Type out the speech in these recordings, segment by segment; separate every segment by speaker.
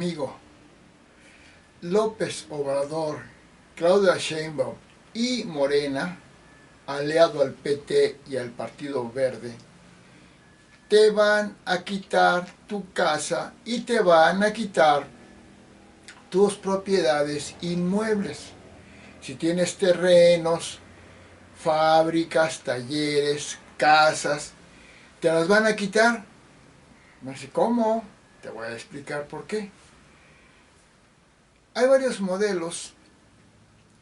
Speaker 1: amigo, López Obrador, Claudia Sheinbaum y Morena, aliado al PT y al Partido Verde, te van a quitar tu casa y te van a quitar tus propiedades inmuebles. Si tienes terrenos, fábricas, talleres, casas, te las van a quitar. No sé cómo, te voy a explicar por qué. Hay varios modelos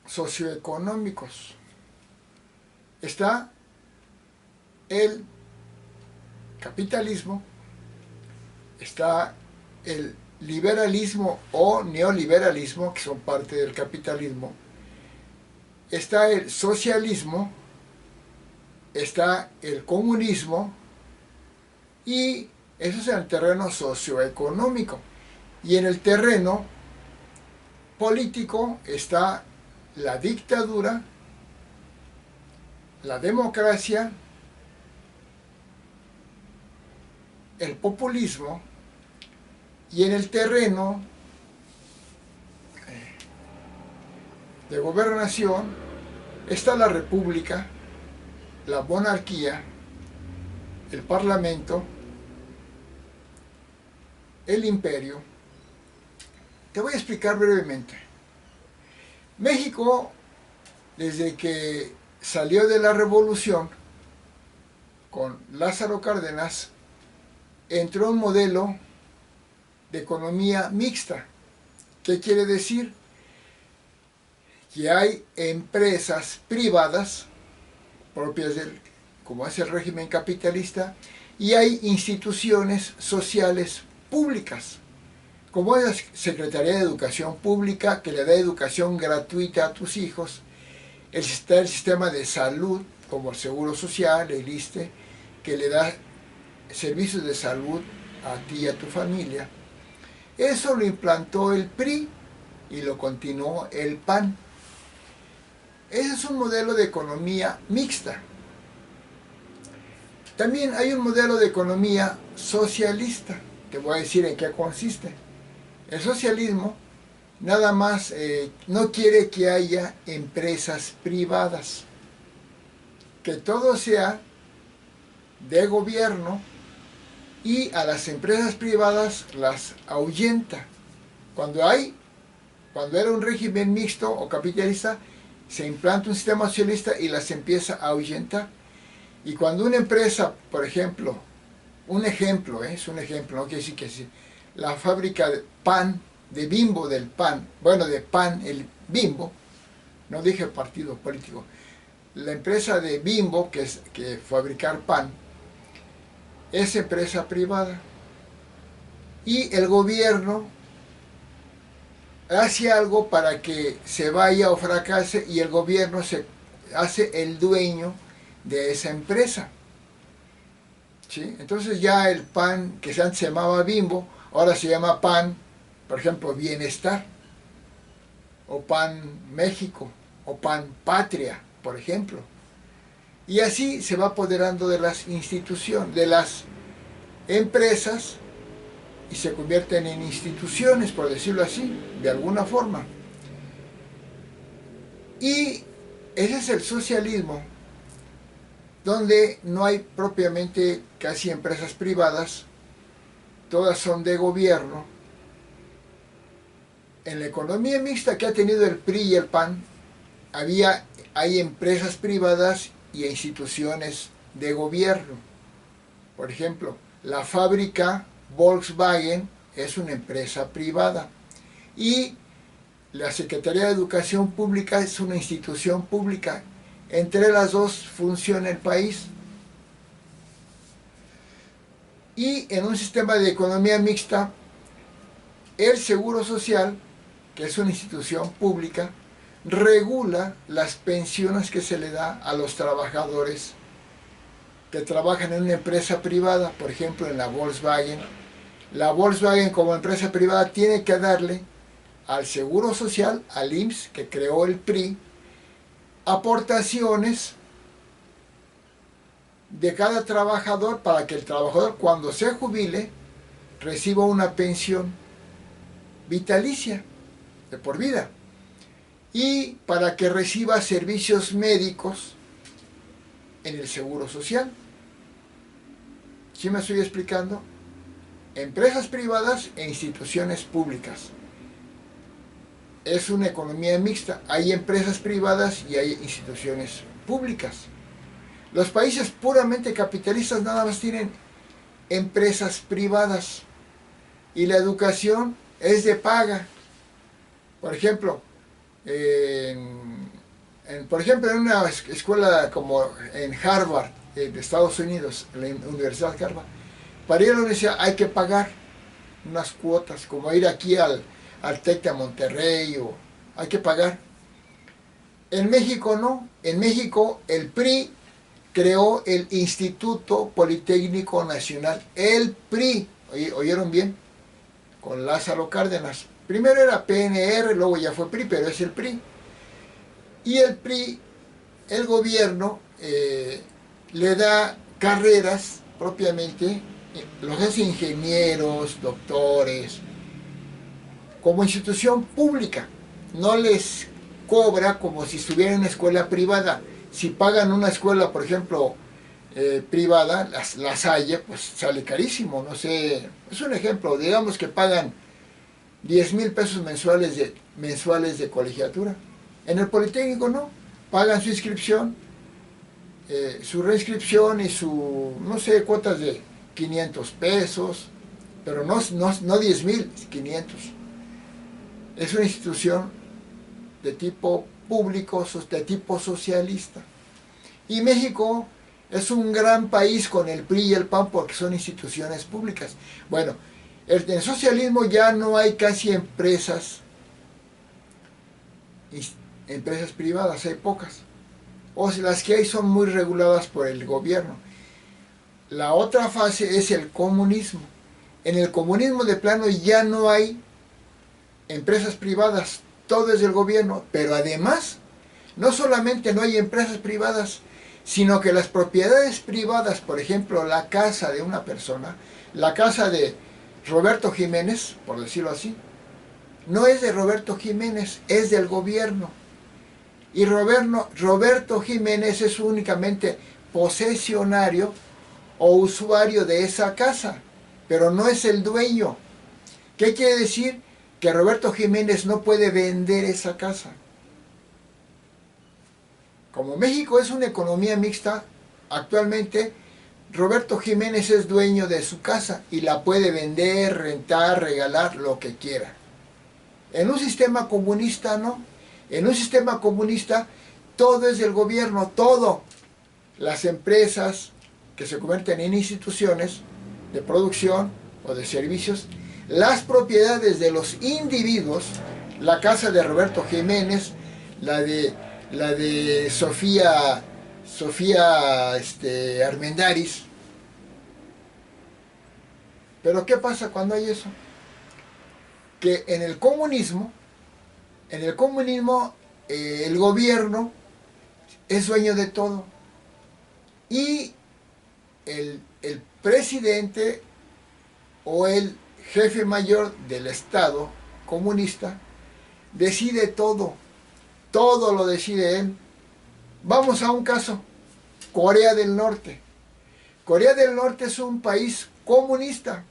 Speaker 1: socioeconómicos. Está el capitalismo, está el liberalismo o neoliberalismo, que son parte del capitalismo, está el socialismo, está el comunismo, y eso es en el terreno socioeconómico. Y en el terreno político está la dictadura, la democracia, el populismo, y en el terreno de gobernación está la república, la monarquía, el parlamento, el imperio. Te voy a explicar brevemente. México, desde que salió de la revolución con Lázaro Cárdenas, entró en un modelo de economía mixta. ¿Qué quiere decir? Que hay empresas privadas propias del, como es el régimen capitalista, y hay instituciones sociales públicas, como es la Secretaría de Educación Pública, que le da educación gratuita a tus hijos. Está el sistema de salud, como el Seguro Social, el ISSSTE, que le da servicios de salud a ti y a tu familia. Eso lo implantó el PRI y lo continuó el PAN. Ese es un modelo de economía mixta. También hay un modelo de economía socialista. Te voy a decir en qué consiste. El socialismo nada más no quiere que haya empresas privadas, que todo sea de gobierno, y a las empresas privadas las ahuyenta. Cuando era un régimen mixto o capitalista, se implanta un sistema socialista y las empieza a ahuyentar. Y cuando una empresa, por ejemplo, es un ejemplo, no quiere decir que sí, la fábrica de pan, de Bimbo del pan, bueno, de pan, el Bimbo, no dije partido político, la empresa de Bimbo, que fabricar pan, es empresa privada, y el gobierno hace algo para que se vaya o fracase, y el gobierno se hace el dueño de esa empresa. ¿Sí? Entonces ya el pan que antes se llamaba Bimbo, ahora se llama pan, por ejemplo, Bienestar, o Pan México, o Pan Patria, por ejemplo. Y así se va apoderando de las instituciones, de las empresas, y se convierten en instituciones, por decirlo así, de alguna forma. Y ese es el socialismo, donde no hay propiamente casi empresas privadas, todas son de gobierno. En la economía mixta que ha tenido el PRI y el PAN, hay empresas privadas y instituciones de gobierno. Por ejemplo, la fábrica Volkswagen es una empresa privada, y la Secretaría de Educación Pública es una institución pública. Entre las dos funciona el país. Y en un sistema de economía mixta, el Seguro Social, que es una institución pública, regula las pensiones que se le da a los trabajadores que trabajan en una empresa privada, por ejemplo en la Volkswagen. La Volkswagen, como empresa privada, tiene que darle al Seguro Social, al IMSS, que creó el PRI, aportaciones de cada trabajador, para que el trabajador, cuando se jubile, reciba una pensión. vitalicia, de por vida, y para que reciba servicios médicos en el Seguro Social. ¿Sí me estoy explicando? Empresas privadas e instituciones públicas. Es una economía mixta. Hay empresas privadas y hay instituciones públicas. Los países puramente capitalistas nada más tienen empresas privadas y la educación es de paga. Por ejemplo, en una escuela como en Harvard, de Estados Unidos, la Universidad de Harvard, para ir a la universidad hay que pagar unas cuotas, como ir aquí al TEC de Monterrey, o hay que pagar. En México no. En México el PRI creó el Instituto Politécnico Nacional. El PRI, ¿oyeron bien? Con Lázaro Cárdenas. Primero era PNR, luego ya fue PRI, pero es el PRI. Y el PRI, el gobierno, le da carreras propiamente, los hace ingenieros, doctores, como institución pública. No les cobra como si estuvieran en una escuela privada. Si pagan una escuela, por ejemplo, privada, la Salle, pues sale carísimo. No sé, es un ejemplo. Digamos que pagan 10,000 pesos mensuales de colegiatura. En el Politécnico no. Pagan su inscripción, su reinscripción y su, no sé, cuotas de 500 pesos, pero no 10,000, 500. Es una institución de tipo público, de tipo socialista. Y México es un gran país con el PRI y el PAN porque son instituciones públicas. Bueno, en el socialismo ya no hay casi empresas privadas, hay pocas. O sea, las que hay son muy reguladas por el gobierno. La otra fase es el comunismo. En el comunismo de plano ya no hay empresas privadas, todo es del gobierno, pero además, no solamente no hay empresas privadas, sino que las propiedades privadas, por ejemplo, la casa de una persona, la casa de Roberto Jiménez, por decirlo así, no es de Roberto Jiménez, es del gobierno. Y Roberto Jiménez es únicamente posesionario o usuario de esa casa, pero no es el dueño. ¿Qué quiere decir? Que Roberto Jiménez no puede vender esa casa. Como México es una economía mixta, actualmente Roberto Jiménez es dueño de su casa y la puede vender, rentar, regalar, lo que quiera. En un sistema comunista no. En un sistema comunista todo es del gobierno, todo. Las empresas que se convierten en instituciones de producción o de servicios, las propiedades de los individuos, la casa de Roberto Jiménez, la de Sofía Armendáriz. Pero ¿qué pasa cuando hay eso? Que en el comunismo el gobierno es dueño de todo y el presidente o el jefe mayor del Estado comunista decide todo lo decide él. Vamos a un caso, Corea del Norte. Corea del Norte es un país comunista,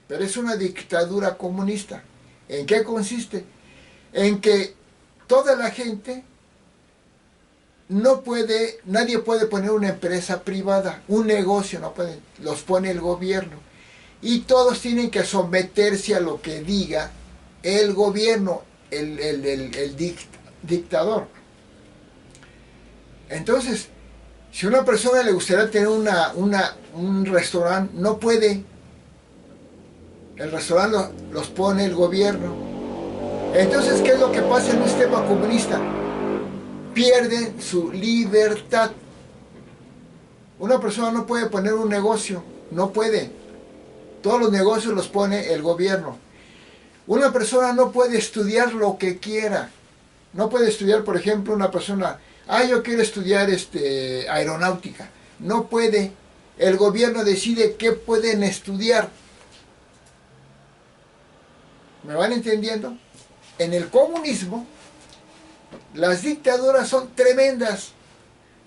Speaker 1: pero es una dictadura comunista. ¿En qué consiste? En que toda la gente nadie puede poner una empresa privada, un negocio, no pueden, los pone el gobierno. Y todos tienen que someterse a lo que diga el gobierno, el dictador. Entonces, si a una persona le gustaría tener un restaurante, no puede. El restaurante los pone el gobierno. Entonces, ¿qué es lo que pasa en un sistema comunista? Pierden su libertad. Una persona no puede poner un negocio, no puede. Todos los negocios los pone el gobierno. Una persona no puede estudiar lo que quiera. No puede estudiar, por ejemplo, una persona, yo quiero estudiar aeronáutica. No puede. El gobierno decide qué pueden estudiar. ¿Me van entendiendo? En el comunismo, las dictaduras son tremendas,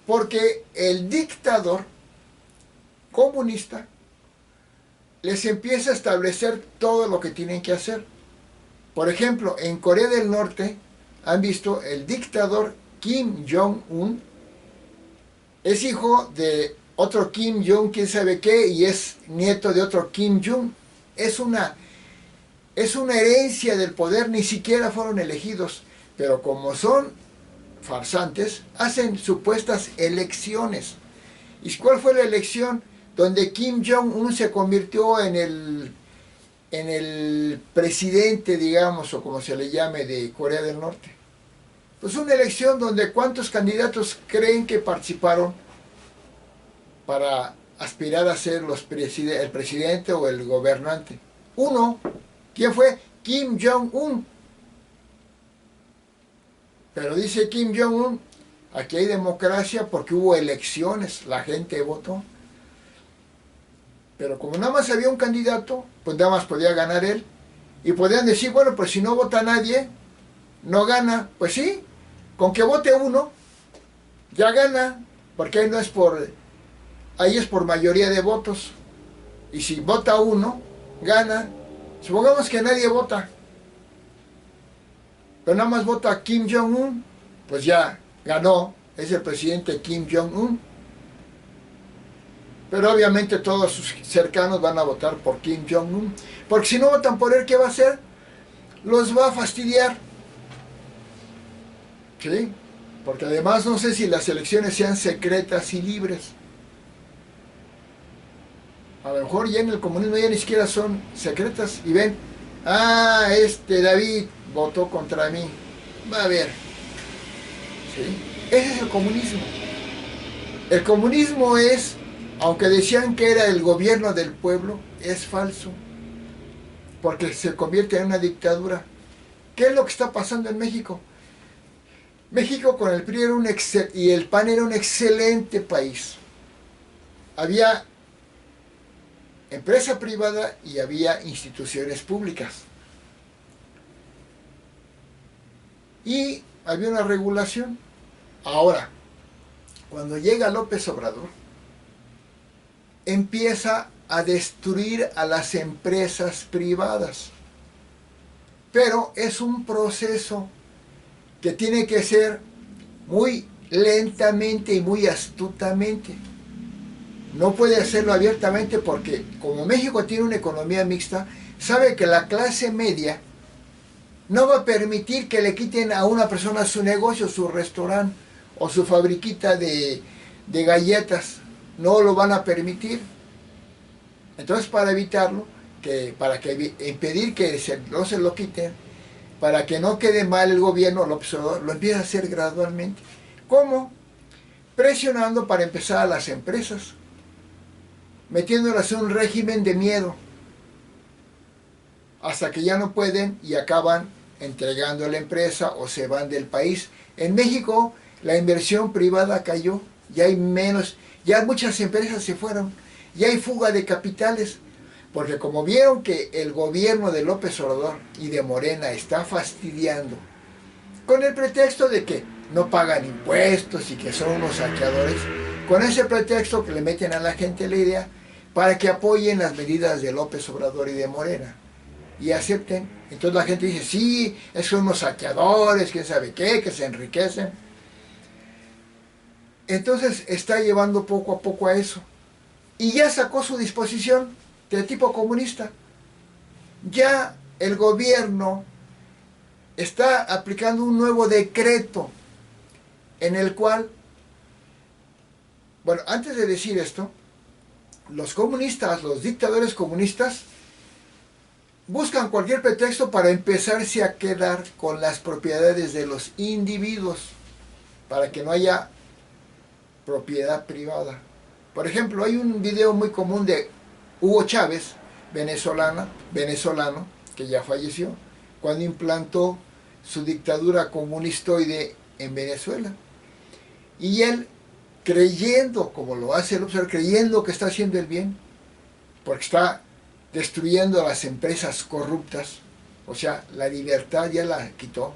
Speaker 1: porque el dictador comunista les empieza a establecer todo lo que tienen que hacer. Por ejemplo, en Corea del Norte, han visto, el dictador Kim Jong-un es hijo de otro Kim Jong, quién sabe qué, y es nieto de otro Kim Jong. Es una herencia del poder, ni siquiera fueron elegidos, pero como son farsantes, hacen supuestas elecciones. ¿Y cuál fue la elección? Donde Kim Jong-un se convirtió en el presidente, digamos, o como se le llame, de Corea del Norte. Pues una elección donde ¿cuántos candidatos creen que participaron para aspirar a ser el presidente o el gobernante? Uno. ¿Quién fue? Kim Jong-un. Pero dice Kim Jong-un, aquí hay democracia porque hubo elecciones, la gente votó. Pero como nada más había un candidato, pues nada más podía ganar él. Y podían decir, bueno, pues si no vota nadie, no gana. Pues sí, con que vote uno, ya gana, porque ahí no es ahí es por mayoría de votos. Y si vota uno, gana. Supongamos que nadie vota, pero nada más vota Kim Jong-un, pues ya ganó, es el presidente Kim Jong-un. Pero obviamente todos sus cercanos van a votar por Kim Jong-un, porque si no votan por él, ¿qué va a hacer? Los va a fastidiar. ¿Sí? Porque además no sé si las elecciones sean secretas y libres. A lo mejor ya en el comunismo ya ni siquiera son secretas y ven, David votó contra mí. Va a ver. ¿Sí? Ese es el comunismo. El comunismo es, aunque decían que era el gobierno del pueblo, es falso. Porque se convierte en una dictadura. ¿Qué es lo que está pasando en México? México con el PRI y el PAN era un excelente país. Había empresa privada y había instituciones públicas. Y había una regulación. Ahora, cuando llega López Obrador, empieza a destruir a las empresas privadas. Pero es un proceso que tiene que ser muy lentamente y muy astutamente. No puede hacerlo abiertamente porque como México tiene una economía mixta, sabe que la clase media no va a permitir que le quiten a una persona su negocio, su restaurante o su fabriquita de galletas. No lo van a permitir. Entonces, para evitarlo, impedir que no se lo quiten, para que no quede mal el gobierno, lo empieza a hacer gradualmente. ¿Cómo? Presionando para empezar a las empresas, metiéndolas en un régimen de miedo, hasta que ya no pueden y acaban entregando la empresa o se van del país. En México la inversión privada cayó, ya hay menos, ya muchas empresas se fueron, ya hay fuga de capitales, porque como vieron que el gobierno de López Obrador y de Morena está fastidiando, con el pretexto de que no pagan impuestos y que son unos saqueadores, con ese pretexto que le meten a la gente la idea para que apoyen las medidas de López Obrador y de Morena y acepten. Entonces la gente dice, sí, son unos saqueadores, quién sabe qué, que se enriquecen. Entonces está llevando poco a poco a eso. Y ya sacó su disposición de tipo comunista. Ya el gobierno está aplicando un nuevo decreto en el cual, bueno, antes de decir esto, los comunistas, los dictadores comunistas, buscan cualquier pretexto para empezarse a quedar con las propiedades de los individuos, para que no haya propiedad privada. Por ejemplo, hay un video muy común de Hugo Chávez, venezolano, que ya falleció, cuando implantó su dictadura comunistoide en Venezuela. Y él, creyendo, como lo hace el observador, creyendo que está haciendo el bien, porque está destruyendo a las empresas corruptas, O sea, la libertad ya la quitó.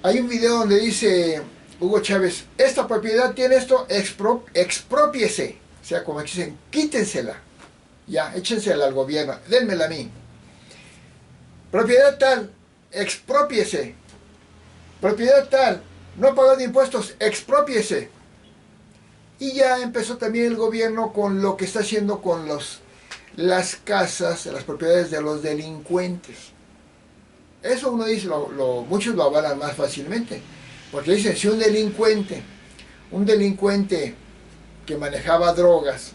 Speaker 1: Hay un video donde dice Hugo Chávez, esta propiedad tiene esto, exprópiese. O sea, como dicen, quítensela. Ya, échensela al gobierno, denmela a mí. Propiedad tal, exprópiese. Propiedad tal, no pagó impuestos, exprópiese. Y ya empezó también el gobierno con lo que está haciendo con las casas, las propiedades de los delincuentes. Eso uno dice, muchos lo avalan más fácilmente. Porque dicen, si un delincuente que manejaba drogas,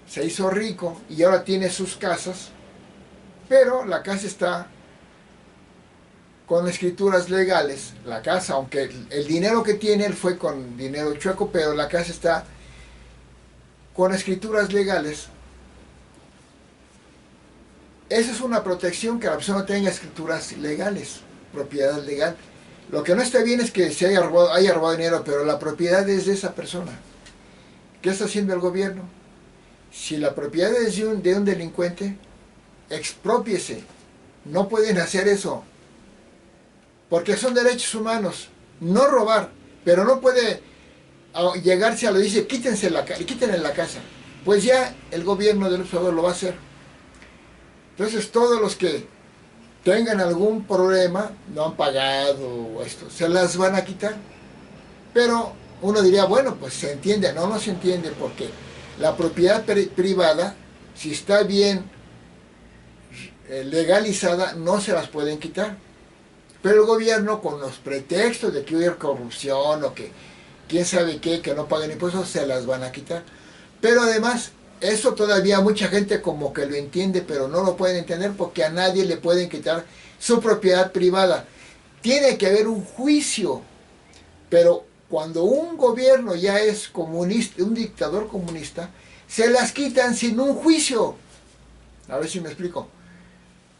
Speaker 1: se hizo rico y ahora tiene sus casas, pero la casa está con escrituras legales, la casa, aunque el dinero que tiene él fue con dinero chueco, pero la casa está con escrituras legales. Esa es una protección, que la persona tenga escrituras legales, propiedad legal. Lo que no está bien es que se haya robado dinero, pero la propiedad es de esa persona. ¿Qué está haciendo el gobierno? Si la propiedad es de un delincuente, exprópiese. No pueden hacer eso, porque son derechos humanos. No robar, pero no puede llegarse a lo dice, quítenle la casa. Pues ya el gobierno del Salvador lo va a hacer. Entonces todos los que tengan algún problema, no han pagado esto, se las van a quitar. Pero uno diría, bueno, pues se entiende. No, no se entiende, porque la propiedad privada, si está bien legalizada, no se las pueden quitar. Pero el gobierno, con los pretextos de que hubiera corrupción o que quién sabe qué, que no paguen impuestos, se las van a quitar. Pero además, eso todavía mucha gente como que lo entiende, pero no lo pueden entender, porque a nadie le pueden quitar su propiedad privada. Tiene que haber un juicio. Pero cuando un gobierno ya es comunista, un dictador comunista, se las quitan sin un juicio. A ver si me explico.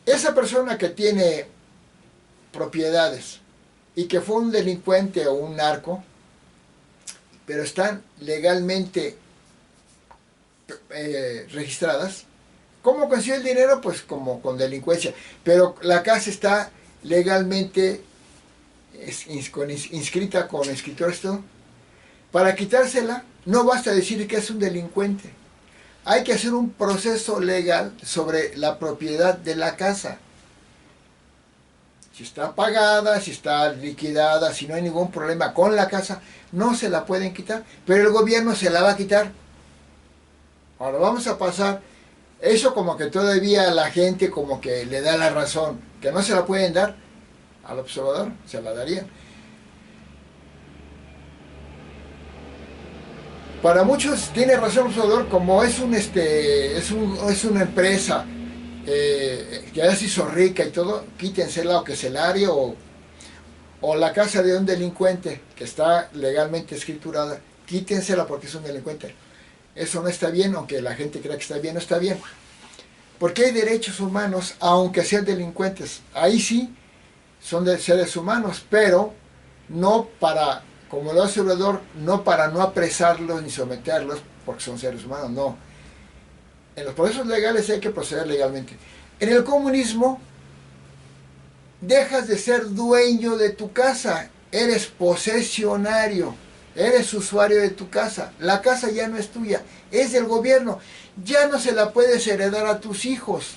Speaker 1: Esa persona que tiene propiedades y que fue un delincuente o un narco, pero están legalmente registradas, ¿cómo consigue el dinero? Pues como con delincuencia. Pero la casa está legalmente inscrita con escritores, todo. Para quitársela no basta decir que es un delincuente. Hay que hacer un proceso legal sobre la propiedad de la casa. Si está pagada, si está liquidada, si no hay ningún problema con la casa, no se la pueden quitar, pero el gobierno se la va a quitar. Ahora vamos a pasar, eso como que todavía la gente como que le da la razón, que no se la pueden dar al observador, se la darían. Para muchos tiene razón el observador, como es una empresa que ya se hizo rica y todo, quítensela, o que es el área o la casa de un delincuente que está legalmente escriturada, quítensela porque es un delincuente. Eso no está bien, aunque la gente crea que está bien, no está bien. Porque hay derechos humanos, aunque sean delincuentes. Ahí sí son de seres humanos, pero no para, como lo hace Obrador, no para no apresarlos ni someterlos porque son seres humanos, no. En los procesos legales hay que proceder legalmente. En el comunismo, dejas de ser dueño de tu casa, eres posesionario, eres usuario de tu casa. La casa ya no es tuya, es del gobierno. Ya no se la puedes heredar a tus hijos.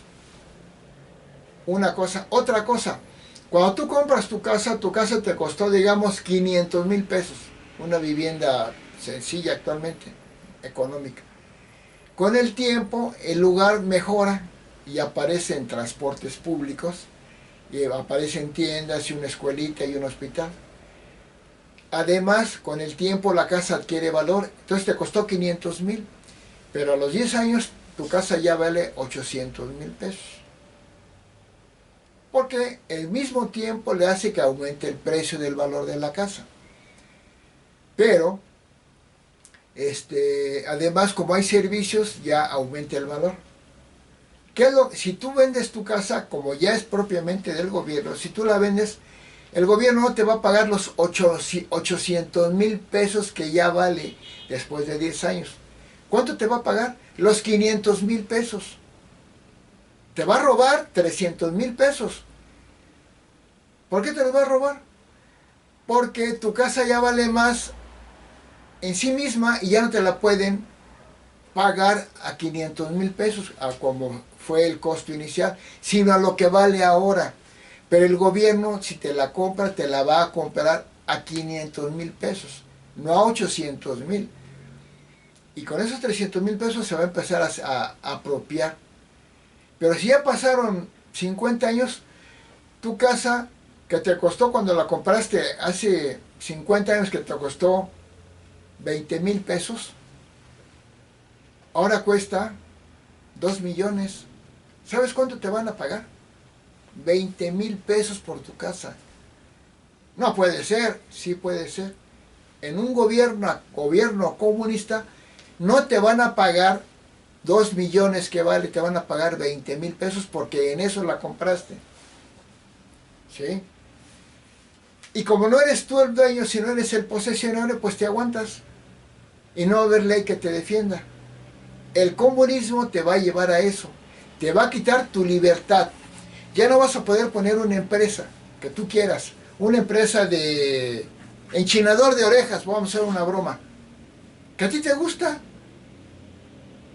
Speaker 1: Una cosa. Otra cosa, cuando tú compras tu casa te costó, digamos, 500,000 pesos. Una vivienda sencilla actualmente, económica. Con el tiempo, el lugar mejora y aparecen transportes públicos, y aparecen tiendas y una escuelita y un hospital. Además, con el tiempo la casa adquiere valor, entonces te costó 500,000, pero a los 10 años tu casa ya vale 800,000 pesos. Porque el mismo tiempo le hace que aumente el precio del valor de la casa. Pero además, como hay servicios, ya aumenta el valor. Si tú vendes tu casa, como ya es propiamente del gobierno, si tú la vendes, el gobierno no te va a pagar los 800,000 pesos que ya vale después de 10 años. ¿Cuánto te va a pagar? Los 500,000 pesos. te va a robar 300,000 pesos. ¿Por qué te los va a robar? Porque tu casa ya vale más en sí misma y ya no te la pueden pagar a 500,000 pesos, a como fue el costo inicial, sino a lo que vale ahora. Pero el gobierno, si te la compra, te la va a comprar a 500,000 pesos, no a 800,000. Y con esos 300,000 pesos se va a empezar a apropiar. Pero si ya pasaron 50 años, tu casa que te costó cuando la compraste hace 50 años, que te costó 20,000 pesos, ahora cuesta 2 millones. ¿Sabes cuánto te van a pagar? 20,000 pesos por tu casa. No puede ser, sí puede ser. En un gobierno comunista no te van a pagar 2 millones que vale, te van a pagar 20,000 pesos porque en eso la compraste. ¿Sí? Y como no eres tú el dueño, si no eres el posesionario, pues te aguantas. Y no va a haber ley que te defienda. El comunismo te va a llevar a eso. Te va a quitar tu libertad. Ya no vas a poder poner una empresa que tú quieras. Una empresa de enchinador de orejas, vamos a hacer una broma. Que a ti te gusta.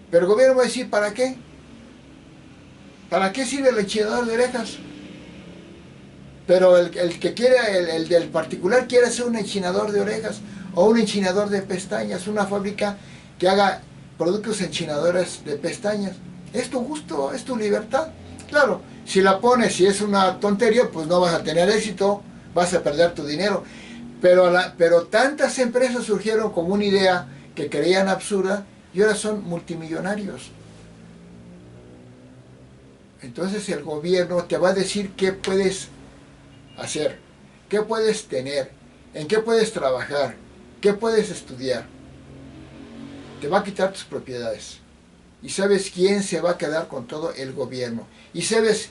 Speaker 1: Pero el gobierno va a decir, ¿para qué? ¿Para qué sirve el enchinador de orejas? Pero el que quiere, el del particular quiere hacer un enchinador de orejas o un enchinador de pestañas, una fábrica que haga productos enchinadores de pestañas. Es tu gusto, es tu libertad. Claro, si la pones, si es una tontería, pues no vas a tener éxito, vas a perder tu dinero. Pero tantas empresas surgieron como una idea que creían absurda y ahora son multimillonarios. Entonces el gobierno te va a decir qué puedes hacer, qué puedes tener, en qué puedes trabajar, qué puedes estudiar. Te va a quitar tus propiedades. ¿Y sabes quién se va a quedar con todo? El gobierno. ¿Y sabes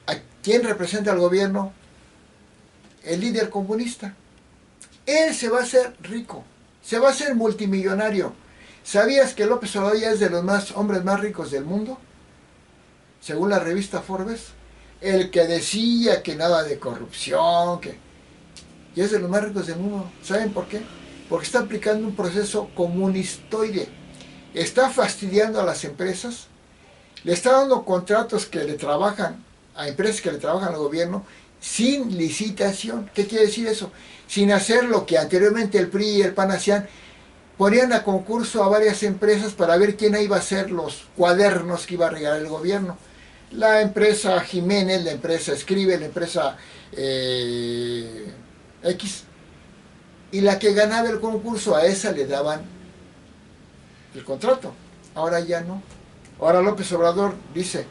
Speaker 1: a quién representa al gobierno? El líder comunista. Él se va a hacer rico, se va a hacer multimillonario. ¿Sabías que López Obrador ya es de los hombres más ricos del mundo? Según la revista Forbes. El que decía que nada de corrupción, que ya es de los más ricos del mundo. ¿Saben por qué? Porque está aplicando un proceso comunistoide. Está fastidiando a las empresas, le está dando contratos que le trabajan a empresas que le trabajan al gobierno sin licitación. ¿Qué quiere decir eso? Sin hacer lo que anteriormente el PRI y el PAN hacían, ponían a concurso a varias empresas para ver quién iba a hacer los cuadernos que iba a regalar el gobierno. La empresa Jiménez, la empresa Escribe, la empresa X. Y la que ganaba el concurso, a esa le daban el contrato. Ahora ya no. Ahora López Obrador dice,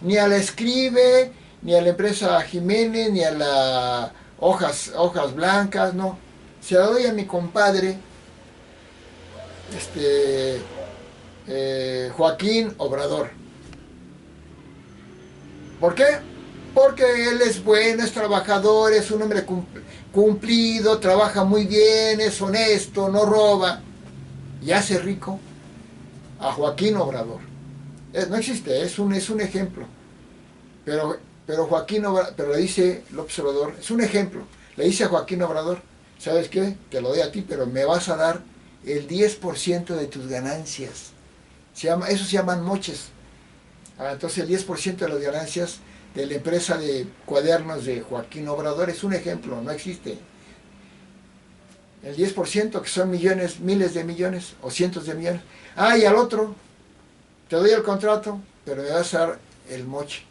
Speaker 1: ni a la Escribe, ni a la empresa Jiménez, ni a la hojas blancas, no. Se la doy a mi compadre, Joaquín Obrador. ¿Por qué? Porque él es bueno, es trabajador, es un hombre cumplido, trabaja muy bien, es honesto, no roba y hace rico a Joaquín Obrador. No existe, es un ejemplo. Pero Joaquín Obrador, pero le dice López Obrador, es un ejemplo, le dice a Joaquín Obrador, ¿sabes qué? Te lo doy a ti, pero me vas a dar el 10% de tus ganancias. Eso se llaman moches. Entonces el 10% de las ganancias de la empresa de cuadernos de Joaquín Obrador es un ejemplo, no existe. El 10% que son millones, miles de millones o cientos de millones. Y al otro, te doy el contrato, pero me vas a dar el moche.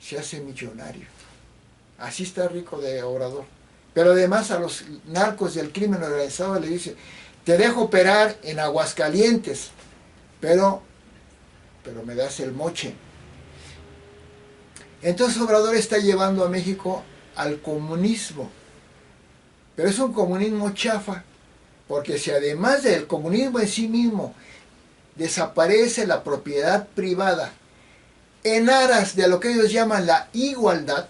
Speaker 1: Se hace millonario. Así está rico de Obrador. Pero además a los narcos del crimen organizado le dice, te dejo operar en Aguascalientes, pero me das el moche. Entonces Obrador está llevando a México al comunismo. Pero es un comunismo chafa, porque si además del comunismo en sí mismo desaparece la propiedad privada en aras de lo que ellos llaman la igualdad,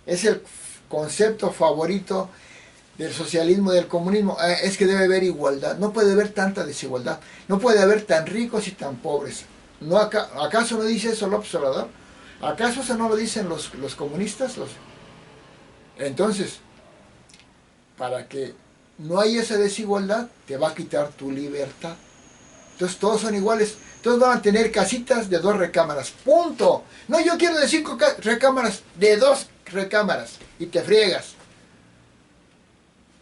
Speaker 1: es el concepto favorito del socialismo y del comunismo, es que debe haber igualdad, no puede haber tanta desigualdad, no puede haber tan ricos y tan pobres. ¿Acaso no dice eso López Obrador? ¿Acaso eso no lo dicen los comunistas? Entonces, para que no haya esa desigualdad, te va a quitar tu libertad. Entonces todos son iguales. Todos van a tener casitas de 2 recámaras. ¡Punto! No, yo quiero de 5 recámaras, de 2 recámaras. Y te friegas.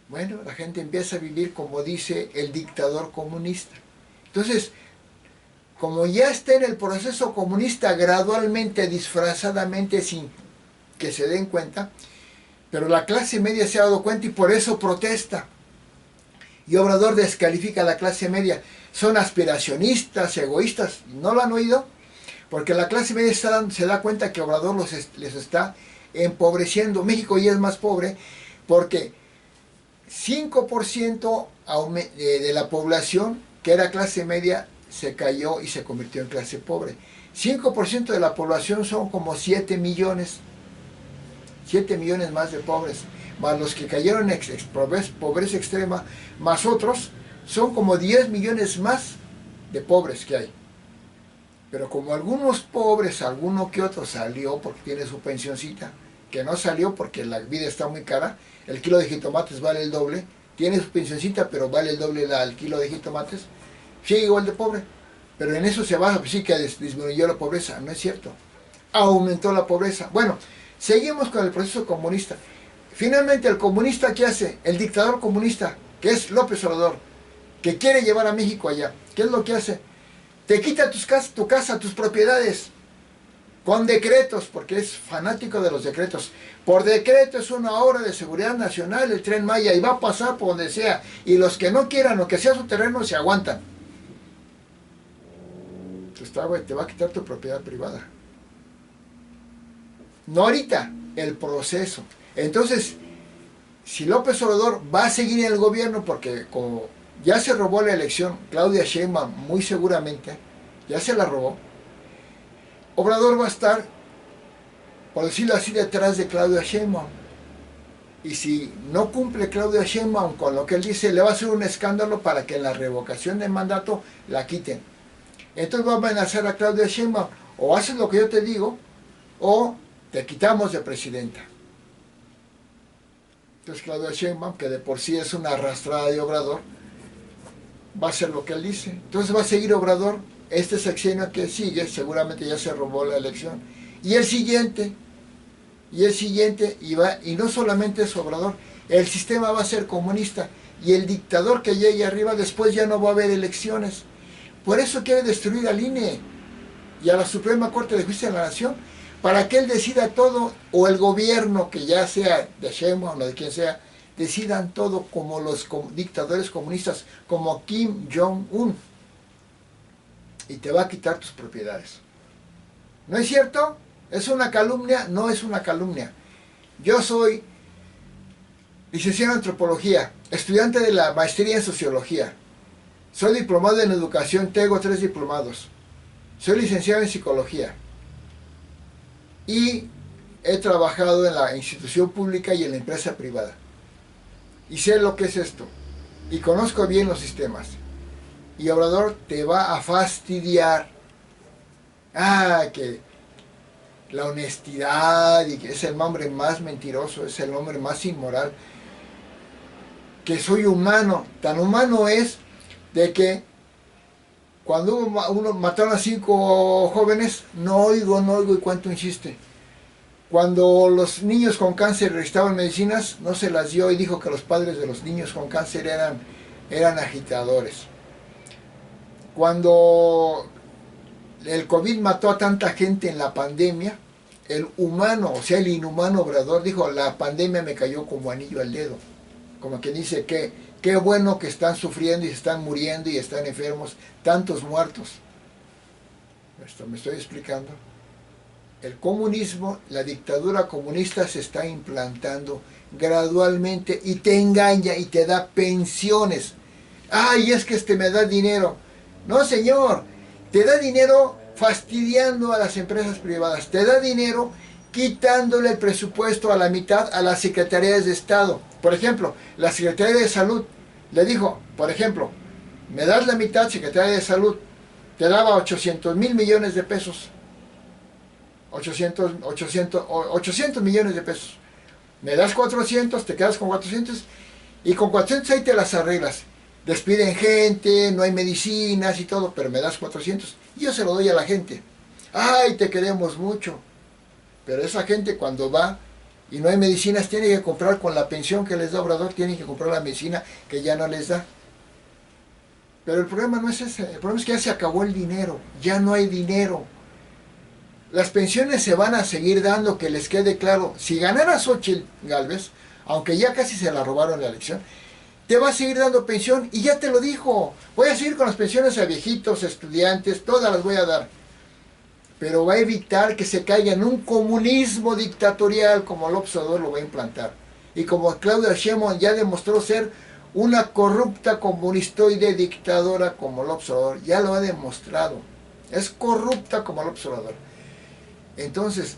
Speaker 1: Bueno, la gente empieza a vivir como dice el dictador comunista. Entonces, como ya está en el proceso comunista gradualmente, disfrazadamente, sin que se den cuenta, pero la clase media se ha dado cuenta y por eso protesta. Y Obrador descalifica a la clase media. Son aspiracionistas, egoístas. ¿No lo han oído? Porque la clase media se da cuenta que Obrador les está empobreciendo. México ya es más pobre porque 5% de la población que era clase media se cayó y se convirtió en clase pobre. 5% de la población son como 7 millones. 7 millones más de pobres, más los que cayeron en pobreza extrema, más otros, son como 10 millones más de pobres que hay. Pero como algunos pobres, alguno que otro salió porque tiene su pensioncita, que no salió porque la vida está muy cara, el kilo de jitomates vale el doble, tiene su pensioncita pero vale el doble al kilo de jitomates, sigue igual de pobre. Pero en eso se basa, pues sí que disminuyó la pobreza, no es cierto. Aumentó la pobreza. Bueno, seguimos con el proceso comunista. Finalmente, el comunista, ¿qué hace? El dictador comunista, que es López Obrador, que quiere llevar a México allá. ¿Qué es lo que hace? Te quita tu casa, tus propiedades, con decretos, porque es fanático de los decretos. Por decreto es una obra de seguridad nacional el Tren Maya y va a pasar por donde sea. Y los que no quieran o que sea su terreno se aguantan. Entonces, te va a quitar tu propiedad privada. No ahorita, el proceso. Entonces, si López Obrador va a seguir en el gobierno, porque como ya se robó la elección, Claudia Sheinbaum muy seguramente, ya se la robó, Obrador va a estar, por decirlo así, detrás de Claudia Sheinbaum. Y si no cumple Claudia Sheinbaum con lo que él dice, le va a hacer un escándalo para que en la revocación de mandato la quiten. Entonces va a amenazar a Claudia Sheinbaum, o haces lo que yo te digo, o te quitamos de presidenta. Entonces Claudia Sheinbaum, que de por sí es una arrastrada de Obrador, va a hacer lo que él dice. Entonces va a seguir Obrador. Este sexenio que sigue, seguramente ya se robó la elección. Y el siguiente, y no solamente es Obrador, el sistema va a ser comunista. Y el dictador que llegue arriba, después ya no va a haber elecciones. Por eso quiere destruir al INE y a la Suprema Corte de Justicia de la Nación, para que él decida todo, o el gobierno, que ya sea de Sheinbaum o de quien sea, decidan todo como los dictadores comunistas, como Kim Jong-un. Y te va a quitar tus propiedades. ¿No es cierto? ¿Es una calumnia? No es una calumnia. Yo soy licenciado en antropología, estudiante de la maestría en sociología. Soy diplomado en educación, tengo 3 diplomados. Soy licenciado en psicología. Y he trabajado en la institución pública y en la empresa privada. Y sé lo que es esto. Y conozco bien los sistemas. Y Obrador te va a fastidiar. Que la honestidad, y que es el hombre más mentiroso, es el hombre más inmoral. Que soy humano. Tan humano es de que cuando uno mataron a 5 jóvenes, no oigo y cuánto insiste. Cuando los niños con cáncer necesitaban medicinas, no se las dio y dijo que los padres de los niños con cáncer eran agitadores. Cuando el COVID mató a tanta gente en la pandemia, el humano, o sea el inhumano Obrador, dijo: la pandemia me cayó como anillo al dedo. Como que dice que qué bueno que están sufriendo y se están muriendo y están enfermos, tantos muertos. Esto me estoy explicando. El comunismo, la dictadura comunista se está implantando gradualmente y te engaña y te da pensiones. ¡Ay, es que me da dinero! No, señor, te da dinero fastidiando a las empresas privadas, te da dinero quitándole el presupuesto a la mitad a las secretarías de Estado. Por ejemplo, la Secretaría de Salud le dijo, por ejemplo, me das la mitad, Secretaría de Salud, te daba 800,000 millones de pesos. 800 millones de pesos. Me das 400, te quedas con 400 y con 400 ahí te las arreglas. Despiden gente, no hay medicinas y todo, pero me das 400 y yo se lo doy a la gente. Ay, te queremos mucho. Pero esa gente cuando va y no hay medicinas tiene que comprar con la pensión que les da Obrador, tienen que comprar la medicina que ya no les da. Pero el problema no es ese, el problema es que ya se acabó el dinero, ya no hay dinero. Las pensiones se van a seguir dando, que les quede claro. Si ganara Xóchitl Gálvez, aunque ya casi se la robaron la elección, te va a seguir dando pensión y ya te lo dijo. Voy a seguir con las pensiones a viejitos, estudiantes, todas las voy a dar. Pero va a evitar que se caiga en un comunismo dictatorial como López Obrador lo va a implantar. Y como Claudia Sheinbaum ya demostró ser una corrupta comunistoide dictadora como López Obrador, ya lo ha demostrado. Es corrupta como López Obrador. Entonces,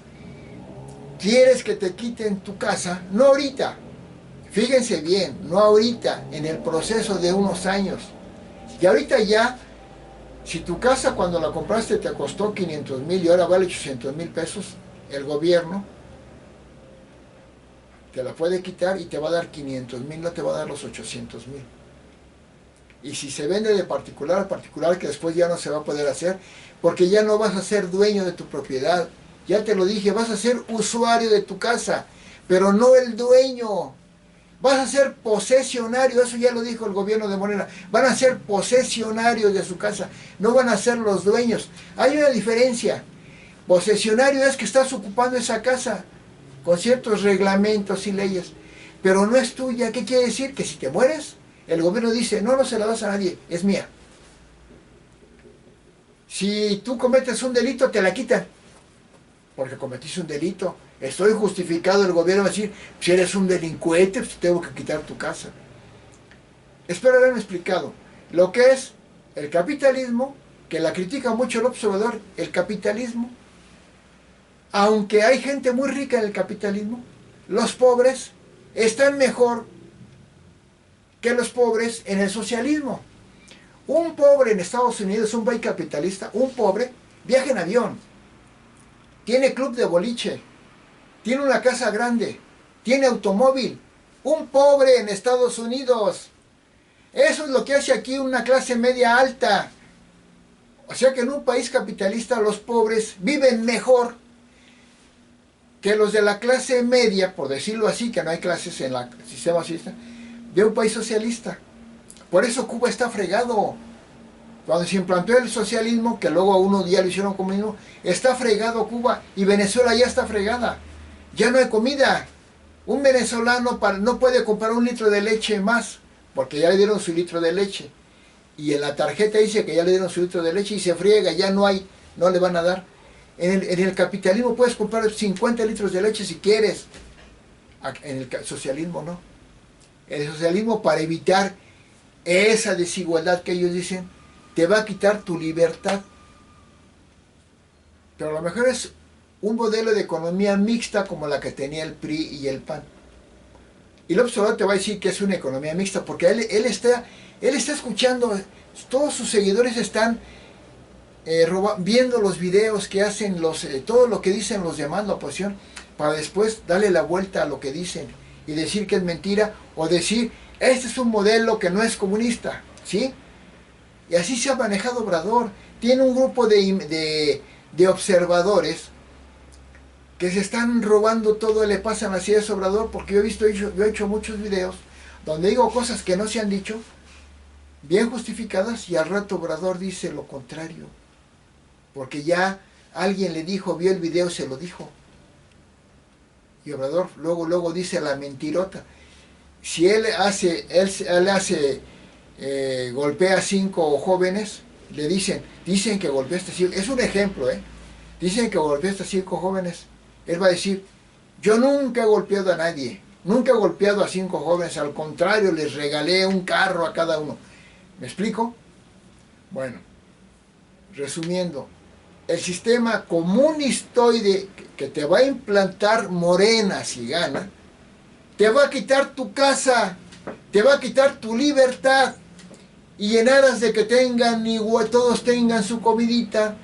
Speaker 1: ¿quieres que te quiten tu casa? No ahorita. Fíjense bien, no ahorita, en el proceso de unos años. Y ahorita ya, si tu casa cuando la compraste te costó 500,000 y ahora vale 800,000 pesos, el gobierno te la puede quitar y te va a dar 500,000, no te va a dar los 800,000. Y si se vende de particular a particular, que después ya no se va a poder hacer, porque ya no vas a ser dueño de tu propiedad. Ya te lo dije, vas a ser usuario de tu casa, pero no el dueño. Vas a ser posesionario, eso ya lo dijo el gobierno de Morena. Van a ser posesionarios de su casa, no van a ser los dueños. Hay una diferencia. Posesionario es que estás ocupando esa casa con ciertos reglamentos y leyes, pero no es tuya. ¿Qué quiere decir? Que si te mueres, el gobierno dice, no, no se la das a nadie, es mía. Si tú cometes un delito, te la quitan, porque cometiste un delito. Estoy justificado, el gobierno va a decir, si eres un delincuente, pues tengo que quitar tu casa. Espero haberme explicado lo que es el capitalismo, que la critica mucho el observador, el capitalismo. Aunque hay gente muy rica en el capitalismo, los pobres están mejor que los pobres en el socialismo. Un pobre en Estados Unidos, un país capitalista, un pobre viaja en avión, tiene club de boliche, tiene una casa grande, tiene automóvil. Un pobre en Estados Unidos. Eso es lo que hace aquí una clase media alta. O sea que en un país capitalista los pobres viven mejor que los de la clase media, por decirlo así, que no hay clases en el sistema socialista, de un país socialista. Por eso Cuba está fregado. Cuando se implantó el socialismo, que luego a uno día lo hicieron comunismo, está fregado Cuba y Venezuela ya está fregada. Ya no hay comida. Un venezolano no puede comprar un litro de leche más, porque ya le dieron su litro de leche. Y en la tarjeta dice que ya le dieron su litro de leche y se friega, ya no hay, no le van a dar. En el capitalismo puedes comprar 50 litros de leche si quieres. En el socialismo no. El socialismo, para evitar esa desigualdad que ellos dicen, te va a quitar tu libertad. Pero a lo mejor es un modelo de economía mixta como la que tenía el PRI y el PAN. Y López Obrador te va a decir que es una economía mixta, porque él está escuchando, todos sus seguidores están viendo los videos que hacen, todo lo que dicen los demás, la oposición, para después darle la vuelta a lo que dicen y decir que es mentira, o decir, este es un modelo que no es comunista, ¿sí? Y así se ha manejado Obrador. Tiene un grupo de observadores que se están robando todo y le pasan así a Obrador, porque yo he hecho muchos videos donde digo cosas que no se han dicho, bien justificadas, y al rato Obrador dice lo contrario, porque ya alguien le dijo, vio el video, se lo dijo. Y Obrador luego dice la mentirota. Si él golpea a 5 jóvenes, le dicen que golpeaste a 5, es un ejemplo, dicen que golpeaste a 5 jóvenes, él va a decir, yo nunca he golpeado a nadie, nunca he golpeado a 5 jóvenes, al contrario, les regalé un carro a cada uno. ¿Me explico? Bueno, resumiendo, el sistema comunistoide que te va a implantar Morena si gana, te va a quitar tu casa, te va a quitar tu libertad, y en aras de que todos tengan su comidita,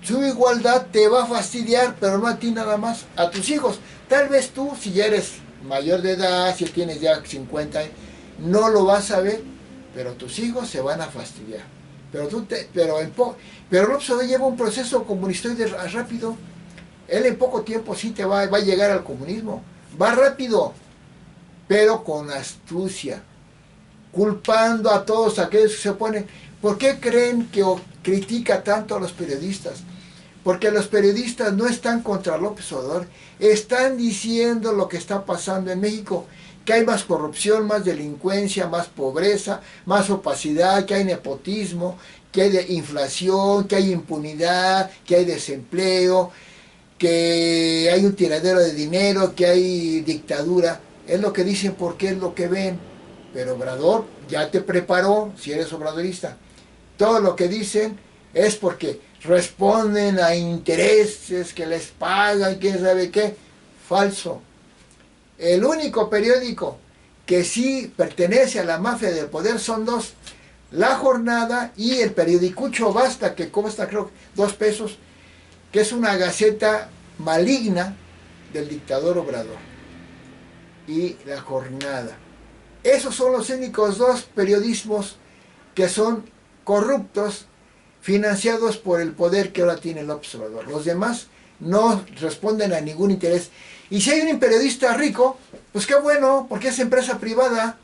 Speaker 1: su igualdad te va a fastidiar, pero no a ti nada más, a tus hijos. Tal vez tú, si ya eres mayor de edad, si tienes ya 50 años, no lo vas a ver, pero tus hijos se van a fastidiar. Pero López Obrador lleva un proceso comunistoide rápido. Él en poco tiempo sí va a llegar al comunismo. Va rápido, pero con astucia, culpando a todos aquellos que se oponen. ¿Por qué creen que critica tanto a los periodistas? Porque los periodistas no están contra López Obrador, están diciendo lo que está pasando en México, que hay más corrupción, más delincuencia, más pobreza, más opacidad, que hay nepotismo, que hay inflación, que hay impunidad, que hay desempleo, que hay un tiradero de dinero, que hay dictadura. Es lo que dicen porque es lo que ven. Pero Obrador ya te preparó, si eres obradorista. Todo lo que dicen es porque responden a intereses que les pagan, quién sabe qué. Falso. El único periódico que sí pertenece a la mafia del poder son dos: La Jornada y el periodicucho Basta, que cuesta creo 2 pesos, que es una gaceta maligna del dictador Obrador. Y La Jornada. Esos son los únicos dos periodismos que son corruptos, financiados por el poder que ahora tiene López Obrador. Los demás no responden a ningún interés. Y si hay un periodista rico, pues qué bueno, porque es empresa privada.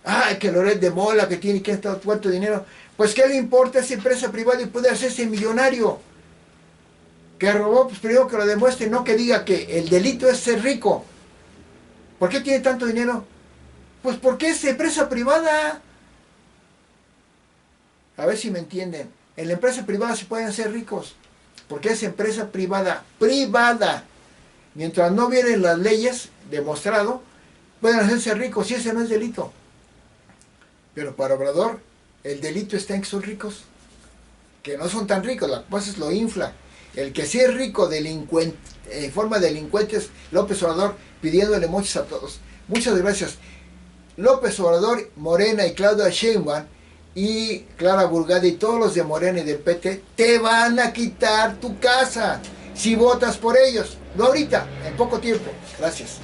Speaker 1: Ay, que Loret de Mola, que tiene que estar cuánto dinero. Pues qué le importa, esa empresa privada y puede hacerse millonario. Que robó, pues primero que lo demuestre, no que diga que el delito es ser rico. ¿Por qué tiene tanto dinero? Pues porque es empresa privada. A ver si me entienden. En la empresa privada se pueden hacer ricos, porque es empresa privada, privada. Mientras no vienen las leyes, demostrado, pueden hacerse ricos y ese no es delito. Pero para Obrador, el delito está en que son ricos, que no son tan ricos, la cosa es lo infla. El que sí es rico, delincuente, en forma de delincuentes, López Obrador, pidiéndole moches a todos. Muchas gracias. López Obrador, Morena y Claudia Sheinbaum y Clara Burgada y todos los de Morena y del PT te van a quitar tu casa si votas por ellos. No ahorita, en poco tiempo. Gracias.